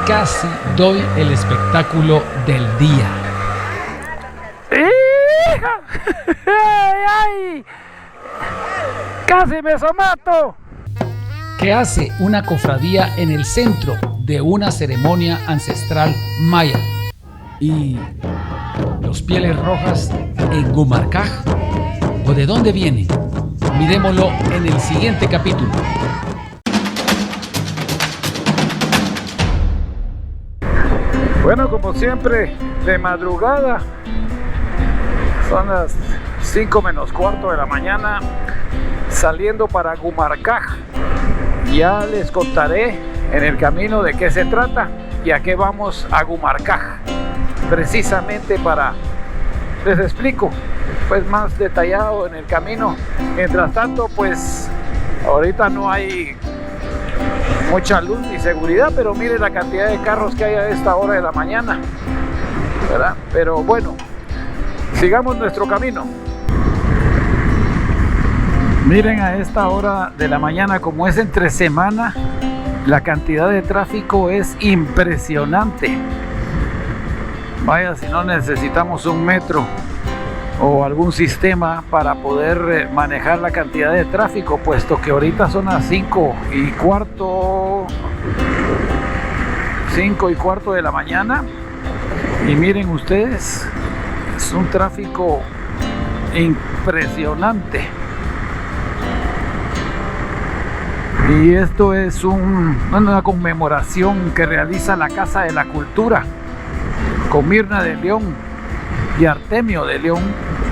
Casi doy el espectáculo del día. ¡Hija! ¡Ay! ¡Casi me somato! ¿Qué hace una cofradía en el centro de una ceremonia ancestral maya? ¿Y los pieles rojas en Gumarcaj? ¿O de dónde vienen? Miremoslo en el siguiente capítulo. Bueno, como siempre, de madrugada, son las 5:45 de la mañana, saliendo para Gumarcaj. Ya les contaré en el camino de qué se trata y a qué vamos a Gumarcaj. Precisamente les explico pues más detallado en el camino. Mientras tanto, pues ahorita no hay mucha luz ni seguridad, pero mire la cantidad de carros que hay a esta hora de la mañana, ¿verdad? Pero bueno, sigamos nuestro camino. Miren, a esta hora de la mañana, como es entre semana, la cantidad de tráfico es impresionante. Vaya, si no necesitamos un metro o algún sistema para poder manejar la cantidad de tráfico, puesto que ahorita son las 5:15 de la mañana, y miren ustedes, es un tráfico impresionante. Y esto es una conmemoración que realiza la Casa de la Cultura con Mirna de León y Artemio de León,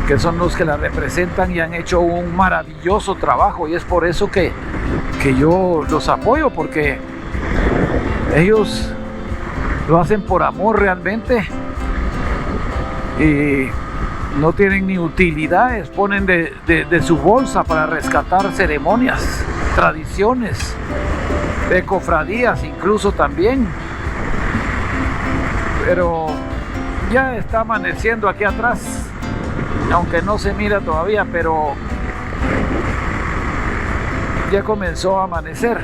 que son los que la representan y han hecho un maravilloso trabajo, y es por eso que yo los apoyo, porque ellos lo hacen por amor realmente y no tienen ni utilidades, ponen de su bolsa para rescatar ceremonias, tradiciones de cofradías incluso también. Pero ya está amaneciendo aquí atrás, aunque no se mira todavía, pero ya comenzó a amanecer.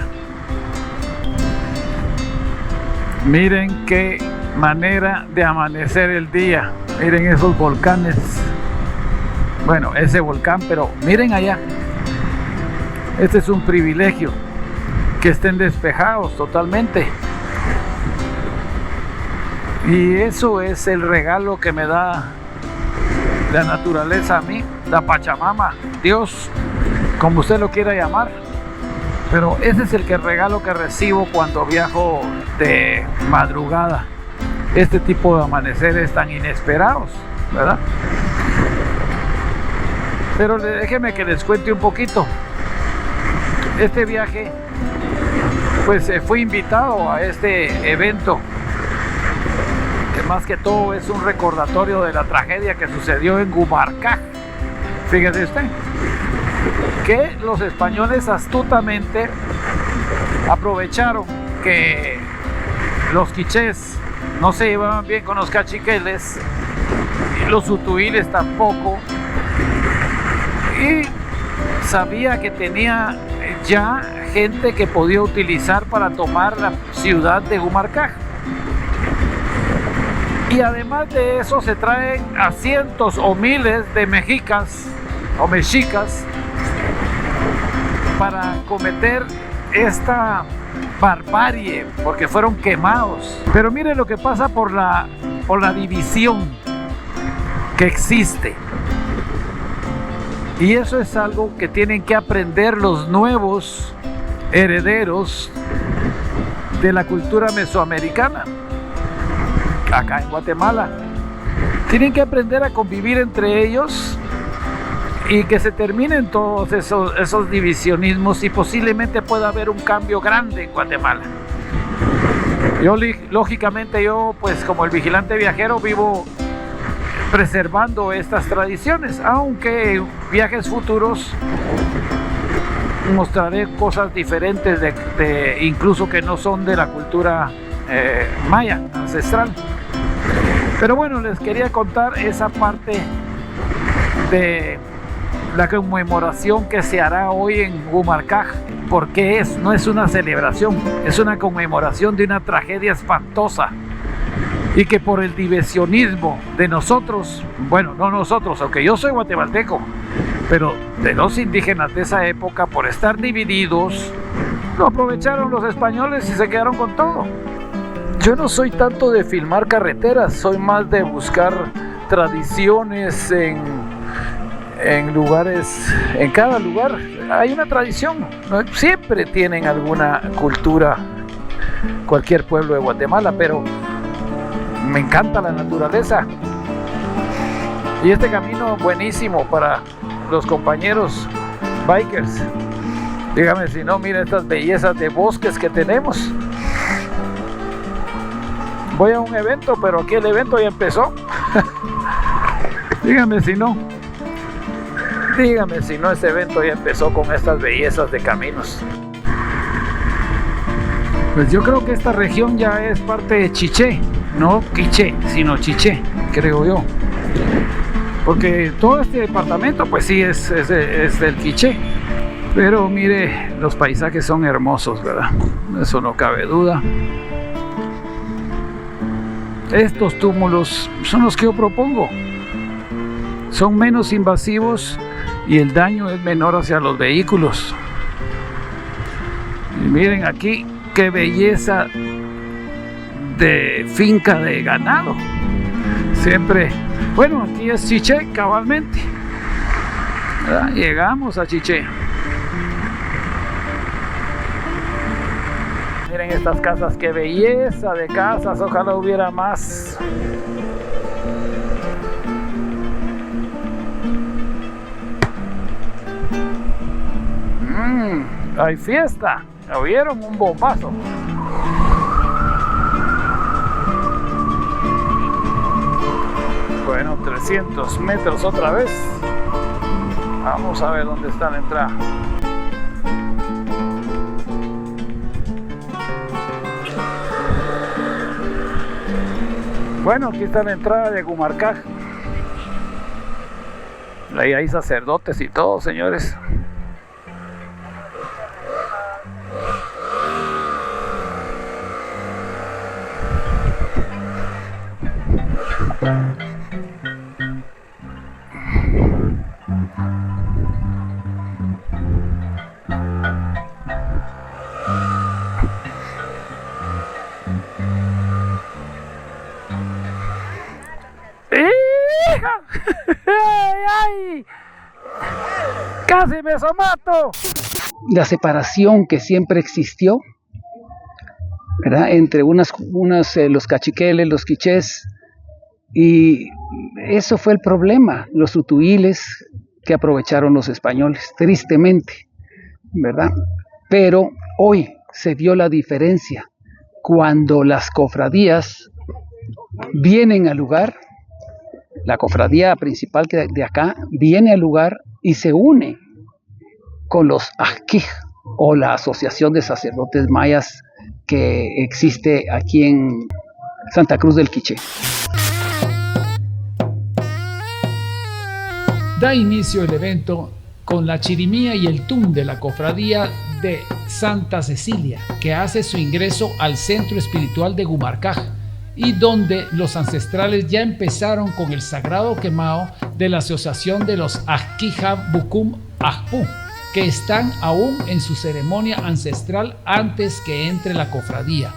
Miren qué manera de amanecer el día. Miren esos volcanes. Bueno, ese volcán, pero miren allá. Este es un privilegio, que estén despejados totalmente. Y eso es el regalo que me da la naturaleza a mí, la Pachamama, Dios, como usted lo quiera llamar. Pero ese es el regalo que recibo cuando viajo de madrugada. Este tipo de amaneceres tan inesperados, ¿verdad? Pero déjenme que les cuente un poquito. Este viaje, pues fui invitado a este evento, que más que todo es un recordatorio de la tragedia que sucedió en Gumarcaj. Fíjese usted que los españoles astutamente aprovecharon que los quichés no se llevaban bien con los cachiqueles y los utuiles tampoco, y sabía que tenía ya gente que podía utilizar para tomar la ciudad de Gumarcaj. Y además de eso se traen a cientos o miles de mexicas o mexicas para cometer esta barbarie, porque fueron quemados. Pero mire lo que pasa por la división que existe. Y eso es algo que tienen que aprender los nuevos herederos de la cultura mesoamericana acá en Guatemala. Tienen que aprender a convivir entre ellos y que se terminen todos esos divisionismos, y posiblemente pueda haber un cambio grande en Guatemala. Lógicamente yo, pues como el vigilante viajero, vivo preservando estas tradiciones, aunque en viajes futuros mostraré cosas diferentes incluso que no son de la cultura maya ancestral. Pero bueno, les quería contar esa parte de la conmemoración que se hará hoy en Gumarcaj. porque no es una celebración, es una conmemoración de una tragedia espantosa. Y que por el divisionismo de nosotros, bueno, no nosotros, aunque yo soy guatemalteco, pero de los indígenas de esa época, por estar divididos, lo aprovecharon los españoles y se quedaron con todo. Yo no soy tanto de filmar carreteras, soy más de buscar tradiciones en lugares, en cada lugar hay una tradición, ¿no? Siempre tienen alguna cultura, cualquier pueblo de Guatemala, pero me encanta la naturaleza. Y este camino buenísimo para los compañeros bikers. Dígame si no, mira estas bellezas de bosques que tenemos. Voy a un evento, pero aquí el evento ya empezó. Dígame si no. Dígame si no, este evento ya empezó con estas bellezas de caminos. Pues yo creo que esta región ya es parte de Chiché. No Quiché, sino Chiché, creo yo. Porque todo este departamento, pues sí, es del Quiché. Pero mire, los paisajes son hermosos, ¿verdad? Eso no cabe duda. Estos túmulos son los que yo propongo. Son menos invasivos y el daño es menor hacia los vehículos. Y miren aquí, qué belleza de finca de ganado. Siempre, bueno, aquí es Chiché cabalmente, ¿verdad? Llegamos a Chiché. Miren estas casas, qué belleza de casas, ojalá hubiera más. Hay fiesta, ¿oyeron? Un bombazo. Bueno, 300 metros otra vez. Vamos a ver dónde está la entrada. Bueno, aquí está la entrada de Gumarcaj. Ahí hay sacerdotes y todo, señores. ¡Ay! ¡Casi me somato! La separación que siempre existió, ¿verdad? Entre los cachiqueles, los quichés, y eso fue el problema, los utuiles que aprovecharon los españoles, tristemente, ¿verdad? Pero hoy se vio la diferencia cuando las cofradías vienen al lugar. La cofradía principal de acá viene al lugar y se une con los Ajquij, o la Asociación de Sacerdotes Mayas que existe aquí en Santa Cruz del Quiché. Da inicio el evento con la chirimía y el tum de la cofradía de Santa Cecilia, que hace su ingreso al centro espiritual de Gumarcaj, y donde los ancestrales ya empezaron con el sagrado quemado de la asociación de los Ajquijab Bukum Ajpu, que están aún en su ceremonia ancestral antes que entre la cofradía.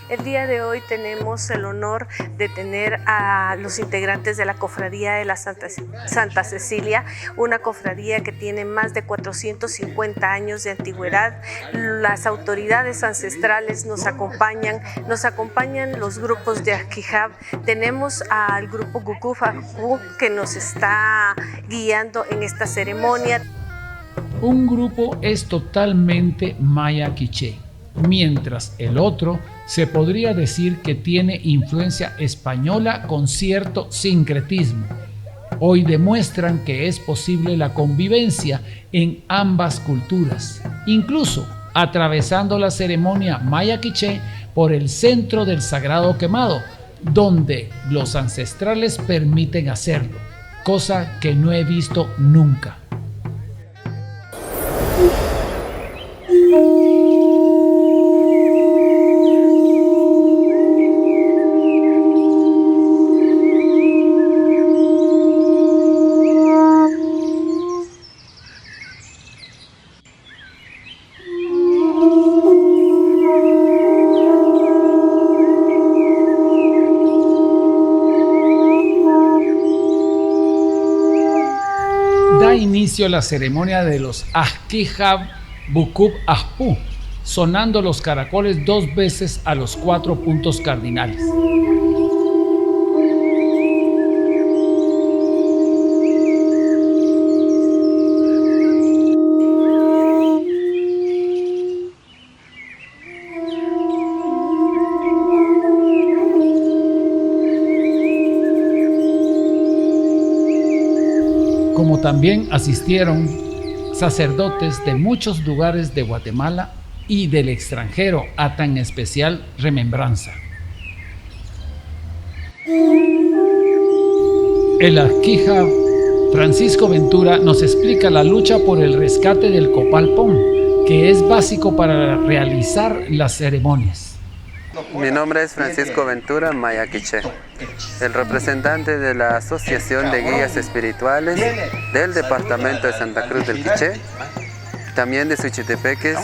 El día de hoy tenemos el honor de tener a los integrantes de la Cofradía de la Santa Cecilia, una cofradía que tiene más de 450 años de antigüedad. Las autoridades ancestrales nos acompañan los grupos de Ajquijab. Tenemos al grupo Gukuf Ajpu que nos está guiando en esta ceremonia. Un grupo es totalmente maya quiché, mientras el otro se podría decir que tiene influencia española con cierto sincretismo. Hoy demuestran que es posible la convivencia en ambas culturas, incluso atravesando la ceremonia maya quiché por el centro del sagrado quemado, donde los ancestrales permiten hacerlo, cosa que no he visto nunca. Da inicio la ceremonia de los Ajkijab Bukub Ajpu, sonando los caracoles 2 veces a los 4 puntos cardinales. Como también asistieron sacerdotes de muchos lugares de Guatemala y del extranjero a tan especial remembranza. El Ajkijab Francisco Ventura nos explica la lucha por el rescate del copal pom, que es básico para realizar las ceremonias. Mi nombre es Francisco Ventura Maya Quiché, el representante de la Asociación de Guías Espirituales del Departamento de Santa Cruz del Quiché, también de Suchitepeques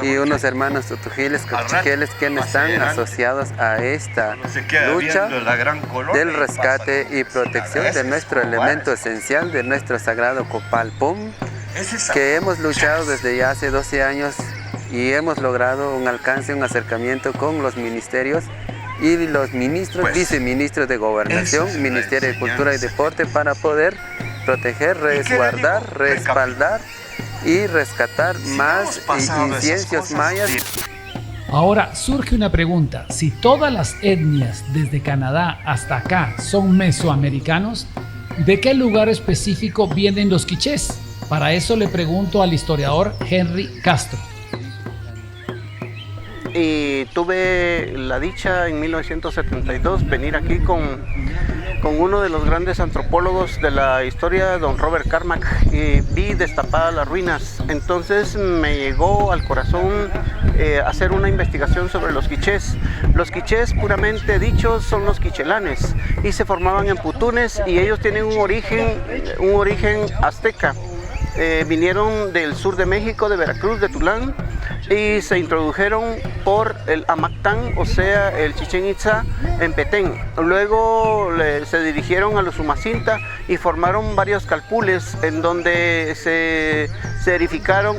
y unos hermanos tutujiles, cochiqueles, quienes están asociados a esta lucha del rescate y protección de nuestro elemento esencial, de nuestro sagrado copal pom, que hemos luchado desde ya hace 12 años y hemos logrado un alcance, un acercamiento con los ministerios y los ministros, viceministros de Gobernación, Ministerio de Cultura y Deporte, para poder proteger, resguardar, respaldar y rescatar más inciencios mayas. Ahora surge una pregunta: si todas las etnias desde Canadá hasta acá son mesoamericanos, ¿de qué lugar específico vienen los quichés? Para eso le pregunto al historiador Henry Castro. Y tuve la dicha en 1972 venir aquí con uno de los grandes antropólogos de la historia, don Robert Carmack, y vi destapadas las ruinas. Entonces me llegó al corazón hacer una investigación sobre los quichés. Los quichés, puramente dichos, son los quichelanes y se formaban en putunes, y ellos tienen un origen azteca. Vinieron del sur de México, de Veracruz, de Tulán, y se introdujeron por el Amactán, o sea, el Chichén Itzá, en Petén. Luego se dirigieron a los Umacinta y formaron varios calpules en donde se edificaron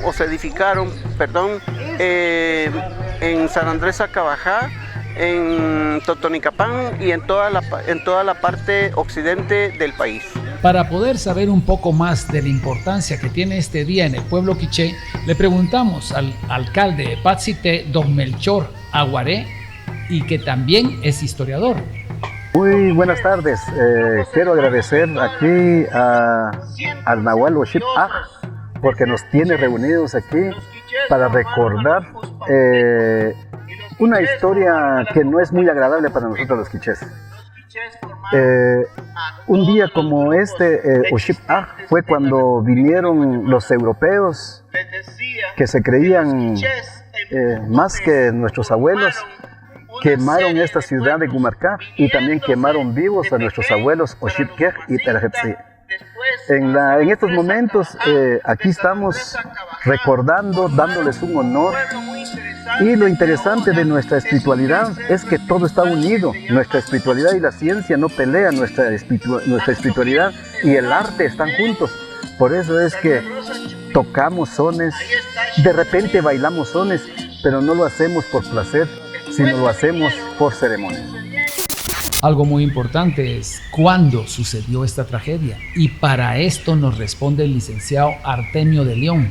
en San Andrés Acabajá, en Totonicapán y en toda la parte occidente del país. Para poder saber un poco más de la importancia que tiene este día en el pueblo quiché, le preguntamos al alcalde de Patsité, don Melchor Aguaré, y que también es historiador. Muy buenas tardes. Quiero agradecer aquí al Nahual Oship Aj, porque nos tiene reunidos aquí para recordar una historia que no es muy agradable para nosotros los quichés. Un día como este, Oship Aj, fue cuando vinieron los europeos que se creían más que nuestros abuelos. Quemaron esta ciudad de Gumarcaj y también quemaron vivos a nuestros abuelos Oship Kej y Terajepsi. En estos momentos aquí estamos recordando, dándoles un honor. Y lo interesante de nuestra espiritualidad es que todo está unido. Nuestra espiritualidad y la ciencia no pelean, nuestra espiritualidad y el arte están juntos. Por eso es que tocamos sones, de repente bailamos sones, pero no lo hacemos por placer, sino lo hacemos por ceremonia. Algo muy importante es cuándo sucedió esta tragedia, y para esto nos responde el licenciado Artemio de León,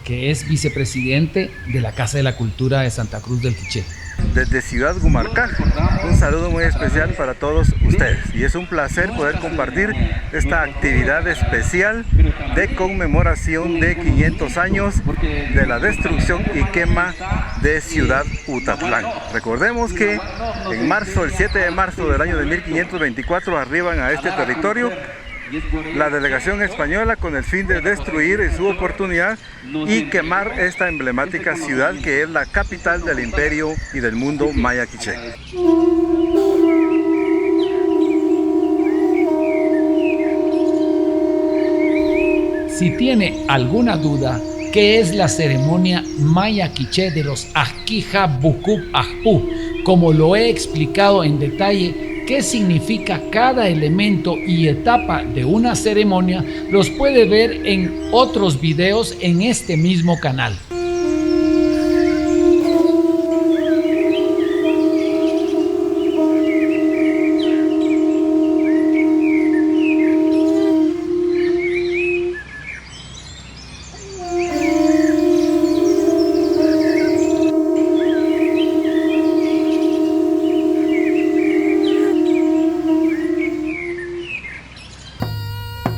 que es vicepresidente de la Casa de la Cultura de Santa Cruz del Quiché. desde Ciudad Gumarcaj. Un saludo muy especial para todos ustedes y es un placer poder compartir esta actividad especial de conmemoración de 500 años de la destrucción y quema de Ciudad Utatlán. Recordemos que en marzo, el 7 de marzo del año de 1524, arriban a este territorio la delegación española con el fin de destruir en su oportunidad y quemar esta emblemática ciudad que es la capital del imperio y del mundo maya quiché. Si tiene alguna duda, ¿qué es la ceremonia maya quiché de los Ajquija Bukub Ajpu? Como lo he explicado en detalle, qué significa cada elemento y etapa de una ceremonia, los puede ver en otros videos en este mismo canal.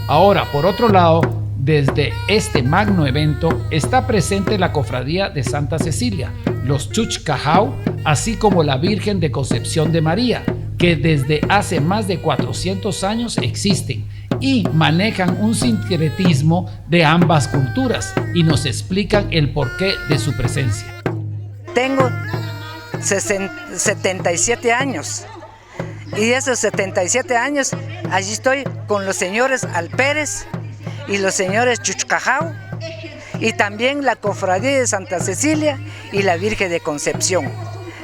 Ahora, por otro lado, desde este magno evento está presente la Cofradía de Santa Cecilia, los Chuchcajau, así como la Virgen de Concepción de María, que desde hace más de 400 años existen y manejan un sincretismo de ambas culturas y nos explican el porqué de su presencia. Tengo 77 años. Y esos 77 años, allí estoy con los señores Alpérez y los señores Chuchcajau, y también la Cofradía de Santa Cecilia y la Virgen de Concepción.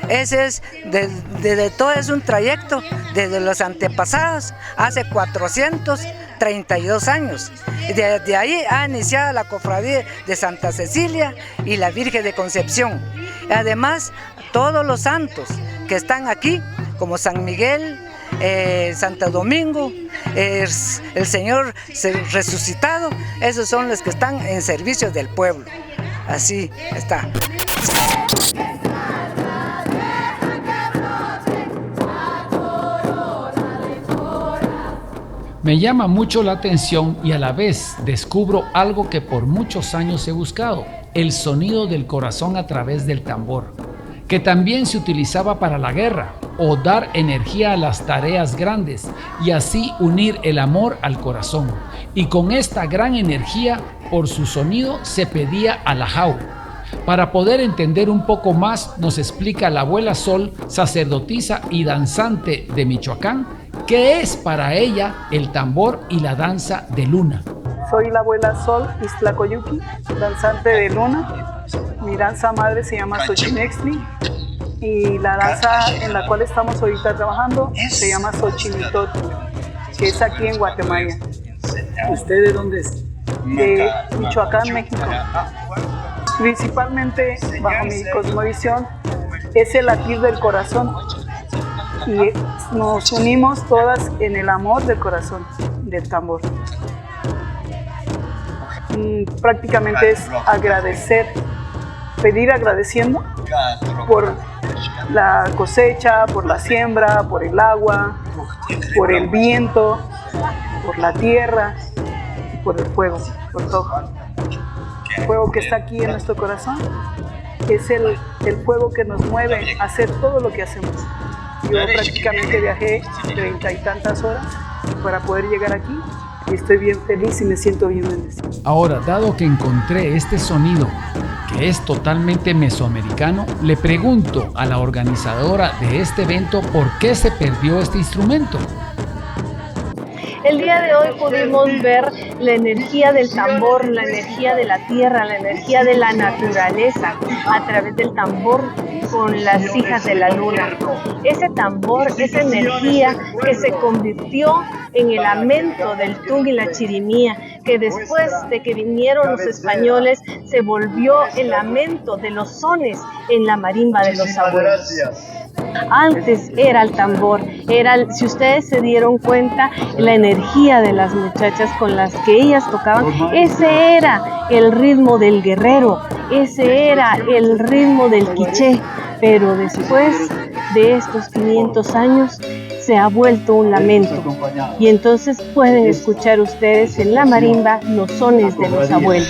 Ese es, desde todo es un trayecto, desde los antepasados, hace 432 años. Desde ahí ha iniciado la Cofradía de Santa Cecilia y la Virgen de Concepción. Además, todos los santos que están aquí, como San Miguel, Santo Domingo, el Señor resucitado, esos son los que están en servicio del pueblo. Así está. Me llama mucho la atención y a la vez descubro algo que por muchos años he buscado, el sonido del corazón a través del tambor, que también se utilizaba para la guerra o dar energía a las tareas grandes y así unir el amor al corazón. Y con esta gran energía, por su sonido, se pedía a la jau. Para poder entender un poco más, nos explica la abuela Sol, sacerdotisa y danzante de Michoacán, qué es para ella el tambor y la danza de luna. Soy la abuela Sol Iztlacoyuqui, danzante de luna. Mi danza madre se llama Xochimextli y la danza en la cual estamos ahorita trabajando se llama Xochimitotl, que es aquí en Guatemala. ¿Usted de dónde es? De Michoacán, México. Principalmente, bajo mi cosmovisión, es el latir del corazón y nos unimos todas en el amor del corazón del tambor. Prácticamente es agradecer, pedir agradeciendo por la cosecha, por la siembra, por el agua, por el viento, por la tierra y por el fuego, por todo. El fuego que está aquí en nuestro corazón es el fuego que nos mueve a hacer todo lo que hacemos. Yo prácticamente viajé 30 y tantas horas para poder llegar aquí y estoy bien feliz y me siento bien bendecida. Ahora, dado que encontré este sonido que es totalmente mesoamericano, le pregunto a la organizadora de este evento por qué se perdió este instrumento. El día de hoy pudimos ver la energía del tambor, la energía de la tierra, la energía de la naturaleza a través del tambor con las hijas de la luna. Ese tambor, esa energía que se convirtió en el lamento del tung y la chirimía, que después de que vinieron los españoles se volvió el lamento de los sones en la marimba de los abuelos. Antes era el tambor, si ustedes se dieron cuenta, la energía de las muchachas con las que ellas tocaban, ese era el ritmo del guerrero, ese era el ritmo del quiché. pero después de estos 500 años se ha vuelto un lamento, y entonces pueden escuchar ustedes en la marimba los sones de los abuelos.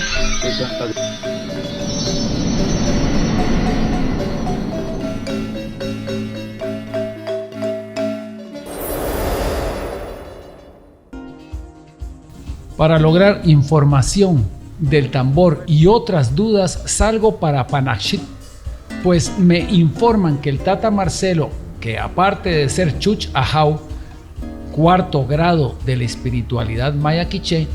Para lograr información del tambor y otras dudas, salgo para Panachit, pues me informan que el Tata Marcelo, que aparte de ser Chuch Ajau, cuarto grado de la espiritualidad maya quiché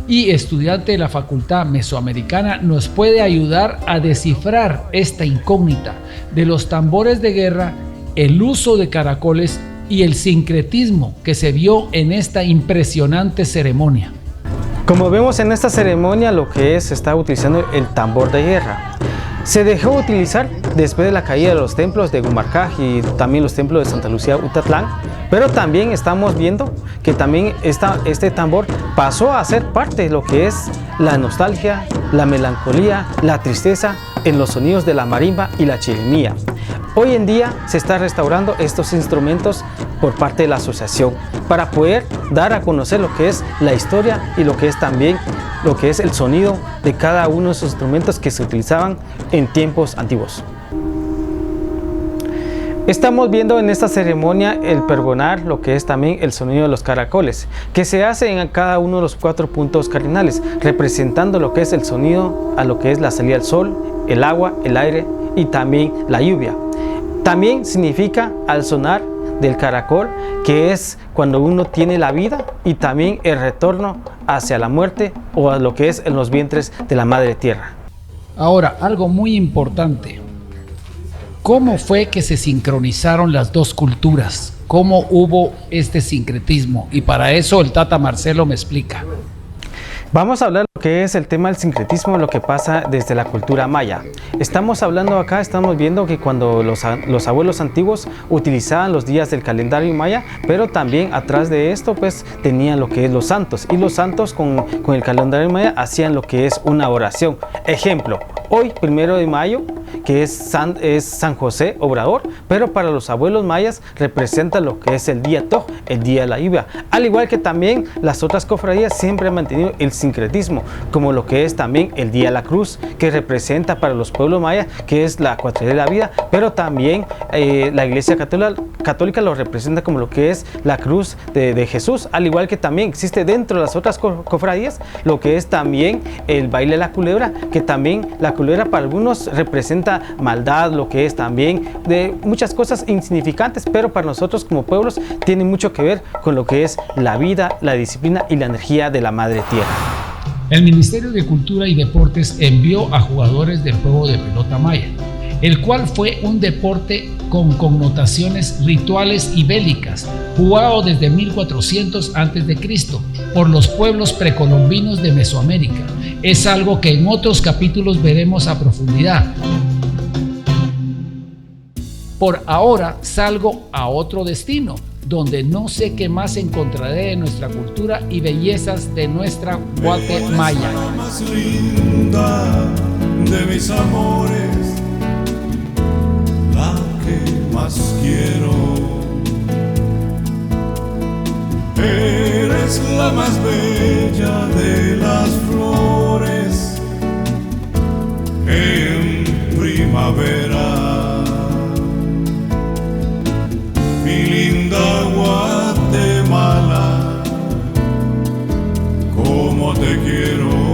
y estudiante de la Facultad Mesoamericana, nos puede ayudar a descifrar esta incógnita de los tambores de guerra, el uso de caracoles y el sincretismo que se vio en esta impresionante ceremonia. Como vemos en esta ceremonia, lo que es, se está utilizando el tambor de guerra. Se dejó utilizar después de la caída de los templos de Gumarcaj y también los templos de Santa Lucía Utatlán, pero también estamos viendo que también este tambor pasó a ser parte de lo que es la nostalgia, la melancolía, la tristeza en los sonidos de la marimba y la chirimía. Hoy en día se está restaurando estos instrumentos por parte de la asociación para poder dar a conocer lo que es la historia y lo que es también lo que es el sonido de cada uno de esos instrumentos que se utilizaban en tiempos antiguos. Estamos viendo en esta ceremonia el pergonar lo que es también el sonido de los caracoles, que se hace en cada uno de los 4 puntos cardinales, representando lo que es el sonido a lo que es la salida del sol, el agua, el aire y también la lluvia. También significa al sonar del caracol, que es cuando uno tiene la vida y también el retorno hacia la muerte o a lo que es en los vientres de la madre tierra. Ahora, algo muy importante. ¿Cómo fue que se sincronizaron las dos culturas? ¿Cómo hubo este sincretismo? Y para eso el Tata Marcelo me explica. Vamos a hablar de lo que es el tema del sincretismo, lo que pasa desde la cultura maya. Estamos hablando acá, estamos viendo que cuando los abuelos antiguos utilizaban los días del calendario maya, pero también atrás de esto pues tenían lo que es los santos, y los santos con el calendario maya hacían lo que es una oración. Ejemplo, hoy 1 de mayo, que es San José Obrador, pero para los abuelos mayas representa lo que es el día Toj, el día de la lluvia. Al igual que también las otras cofradías siempre han mantenido el sincretismo, como lo que es también el día de la cruz, que representa para los pueblos mayas, que es la cuatrilla de la vida, pero también la Iglesia Católica lo representa como lo que es la cruz de Jesús, al igual que también existe dentro de las otras cofradías lo que es también el baile de la culebra, que también la culebra para algunos representa maldad, lo que es también de muchas cosas insignificantes, pero para nosotros como pueblos tiene mucho que ver con lo que es la vida, la disciplina y la energía de la madre tierra. El Ministerio de Cultura y Deportes envió a jugadores del juego de pelota maya, el cual fue un deporte con connotaciones rituales y bélicas, jugado desde 1400 a.C. por los pueblos precolombinos de Mesoamérica. Es algo que en otros capítulos veremos a profundidad. Por ahora salgo a otro destino, donde no sé qué más encontraré de nuestra cultura y bellezas de nuestra Guatemala. La más linda de mis amores, la que más quiero. Eres la más bella de las flores en primavera. Mi linda Guatemala, cómo te quiero.